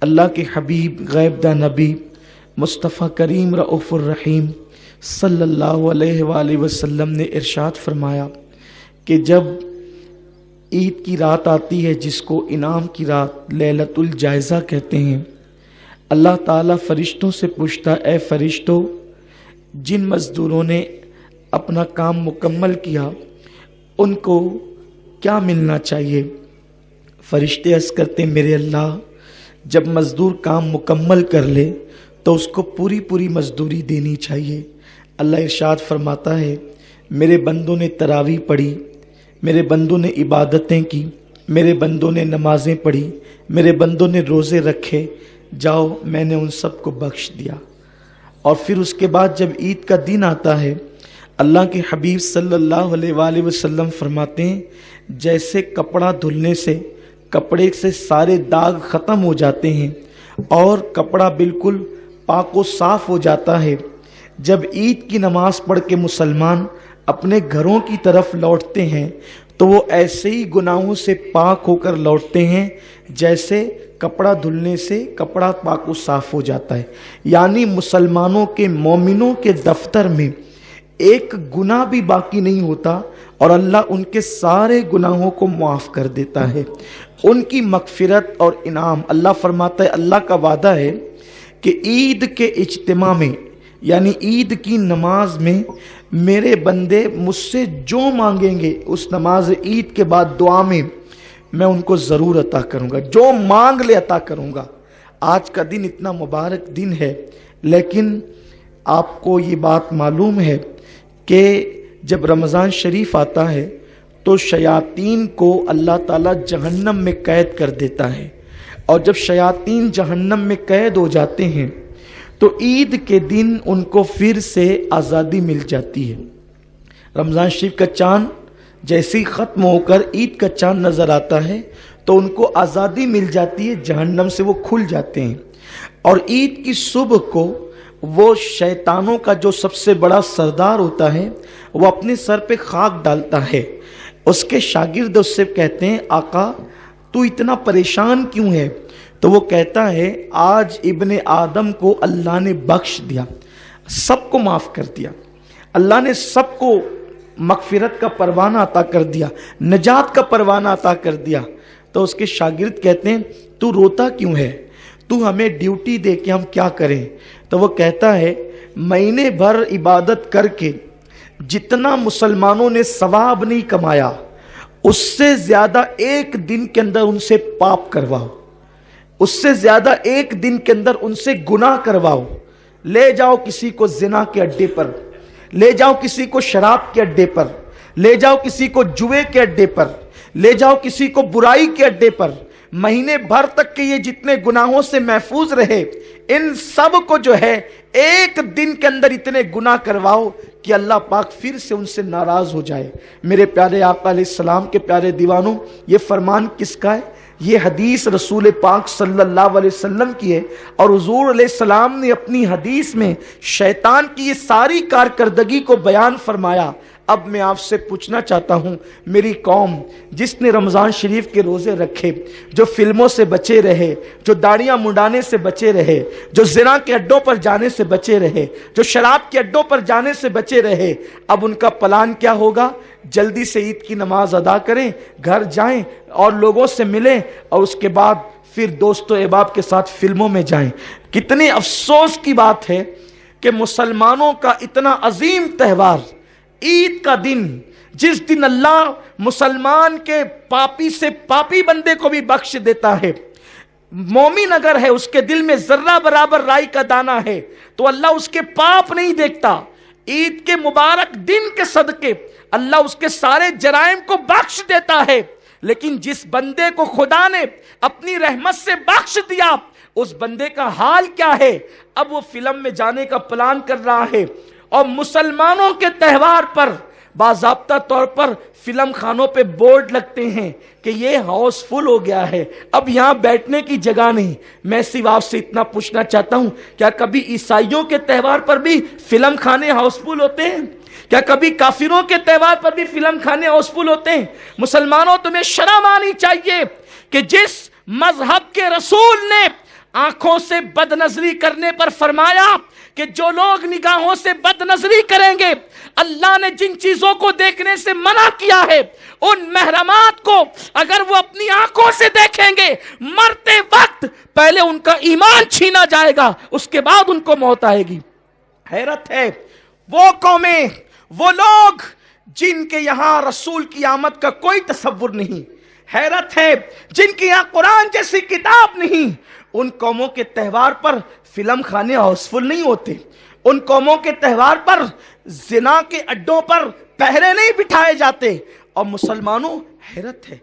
اللہ کے حبیب غیب دا نبی مصطفیٰ کریم رؤوف الرحیم صلی اللہ علیہ وآلہ وسلم نے ارشاد فرمایا کہ جب عید کی رات آتی ہے جس کو انعام کی رات لیلۃ الجائزہ کہتے ہیں، اللہ تعالیٰ فرشتوں سے پوچھتا، اے فرشتوں، جن مزدوروں نے اپنا کام مکمل کیا ان کو کیا ملنا چاہیے؟ فرشتے عرض کرتے، میرے اللہ، جب مزدور کام مکمل کر لے تو اس کو پوری پوری مزدوری دینی چاہیے۔ اللہ ارشاد فرماتا ہے، میرے بندوں نے تراویح پڑھی، میرے بندوں نے عبادتیں کی، میرے بندوں نے نمازیں پڑھی، میرے بندوں نے روزے رکھے، جاؤ میں نے ان سب کو بخش دیا۔ اور پھر اس کے بعد جب عید کا دن آتا ہے، اللہ کے حبیب صلی اللہ علیہ وآلہ وسلم فرماتے ہیں، جیسے کپڑا دھلنے سے کپڑے سے سارے داغ ختم ہو جاتے ہیں اور کپڑا بالکل پاک و صاف ہو جاتا ہے، جب عید کی نماز پڑھ کے مسلمان اپنے گھروں کی طرف لوٹتے ہیں تو وہ ایسے ہی گناہوں سے پاک ہو کر لوٹتے ہیں جیسے کپڑا دھلنے سے کپڑا پاک و صاف ہو جاتا ہے۔ یعنی مسلمانوں کے، مومنوں کے دفتر میں ایک گناہ بھی باقی نہیں ہوتا اور اللہ ان کے سارے گناہوں کو معاف کر دیتا ہے۔ ان کی مغفرت اور انعام، اللہ فرماتا ہے، اللہ کا وعدہ ہے کہ عید کے اجتماع میں، یعنی عید کی نماز میں میرے بندے مجھ سے جو مانگیں گے اس نماز عید کے بعد دعا میں ان کو ضرور عطا کروں گا، جو مانگ لے عطا کروں گا۔ آج کا دن اتنا مبارک دن ہے، لیکن آپ کو یہ بات معلوم ہے کہ جب رمضان شریف آتا ہے تو شیاطین کو اللہ تعالیٰ جہنم میں قید کر دیتا ہے، اور جب شیاطین جہنم میں قید ہو جاتے ہیں تو عید کے دن ان کو پھر سے آزادی مل جاتی ہے۔ رمضان شریف کا چاند جیسے ہی ختم ہو کر عید کا چاند نظر آتا ہے تو ان کو آزادی مل جاتی ہے، جہنم سے وہ کھل جاتے ہیں، اور عید کی صبح کو وہ شیطانوں کا جو سب سے بڑا سردار ہوتا ہے وہ اپنے سر پہ خاک ڈالتا ہے۔ اس کے شاگرد اس سے کہتے ہیں، آقا تو اتنا پریشان کیوں ہے؟ تو وہ کہتا ہے، آج ابن آدم کو اللہ نے بخش دیا، سب کو معاف کر دیا، اللہ نے سب کو مغفرت کا پروانہ عطا کر دیا، نجات کا پروانہ عطا کر دیا۔ تو اس کے شاگرد کہتے ہیں، تو روتا کیوں ہے؟ تو ہمیں ڈیوٹی دے کے ہم کیا کریں؟ تو وہ کہتا ہے، مہینے بھر عبادت کر کے جتنا مسلمانوں نے ثواب نہیں کمایا اس سے زیادہ ایک دن کے اندر ان سے پاپ کرواؤ، اس سے زیادہ ایک دن کے اندر ان سے گناہ کرواؤ۔ لے جاؤ کسی کو زنا کے اڈے پر، لے جاؤ کسی کو شراب کے اڈے پر، لے جاؤ کسی کو جوے کے اڈے پر، لے جاؤ کسی کو برائی کے اڈے پر، مہینے بھر تک کے یہ جتنے گناہوں سے محفوظ رہے ان سب کو جو ہے ایک دن کے اندر اتنے گناہ کرواؤ کہ اللہ پاک پھر سے ان سے ناراض ہو جائے۔ میرے پیارے آقا علیہ السلام کے پیارے دیوانوں، یہ فرمان کس کا ہے؟ یہ حدیث رسول پاک صلی اللہ علیہ وسلم کی ہے، اور حضور علیہ السلام نے اپنی حدیث میں شیطان کی یہ ساری کارکردگی کو بیان فرمایا۔ اب میں آپ سے پوچھنا چاہتا ہوں، میری قوم جس نے رمضان شریف کے روزے رکھے، جو فلموں سے بچے رہے، جو داڑیاں منڈانے سے بچے رہے، جو زنا کے اڈوں پر جانے سے بچے رہے، جو شراب کے اڈوں پر جانے سے بچے رہے، اب ان کا پلان کیا ہوگا؟ جلدی سے عید کی نماز ادا کریں، گھر جائیں اور لوگوں سے ملیں، اور اس کے بعد پھر دوست و احباب کے ساتھ فلموں میں جائیں۔ کتنے افسوس کی بات ہے کہ مسلمانوں کا اتنا عظیم تہوار عید کا دن، جس دن اللہ مسلمان کے پاپی سے پاپی بندے کو بھی بخش دیتا ہے، مومن اگر ہے اس کے دل میں ذرہ برابر رائی کا دانہ ہے تو اللہ اس کے پاپ نہیں دیکھتا۔ عید کے مبارک دن کے صدقے اللہ اس کے سارے جرائم کو بخش دیتا ہے، لیکن جس بندے کو خدا نے اپنی رحمت سے بخش دیا اس بندے کا حال کیا ہے؟ اب وہ فلم میں جانے کا پلان کر رہا ہے، اور مسلمانوں کے تہوار پر باضابطہ طور پر فلم خانوں پہ بورڈ لگتے ہیں کہ یہ ہاؤس فل ہو گیا ہے، اب یہاں بیٹھنے کی جگہ نہیں۔ میں صرف آپ سے اتنا پوچھنا چاہتا ہوں، کیا کبھی عیسائیوں کے تہوار پر بھی فلم خانے ہاؤس فل ہوتے ہیں؟ کیا کبھی کافروں کے تہوار پر بھی فلم خانے ہاؤس فل ہوتے ہیں؟ مسلمانوں، تمہیں شرم آنی چاہیے کہ جس مذہب کے رسول نے آنکھوں سے بدنظری کرنے پر فرمایا کہ جو لوگ نگاہوں سے بدنظری کریں گے، اللہ نے جن چیزوں کو دیکھنے سے منع کیا ہے ان محرمات کو اگر وہ اپنی آنکھوں سے دیکھیں گے، مرتے وقت پہلے ان کا ایمان چھینا جائے گا، اس کے بعد ان کو موت آئے گی۔ حیرت ہے وہ قومیں، وہ لوگ جن کے یہاں رسول کی آمد کا کوئی تصور نہیں، حیرت ہے جن کے یہاں قرآن جیسی کتاب نہیں، ان قوموں کے تہوار پر فلم خانے ہاؤس فل نہیں ہوتے، ان قوموں کے تہوار پر زنا کے اڈوں پر پہرے نہیں بٹھائے جاتے، اور مسلمانوں حیرت ہے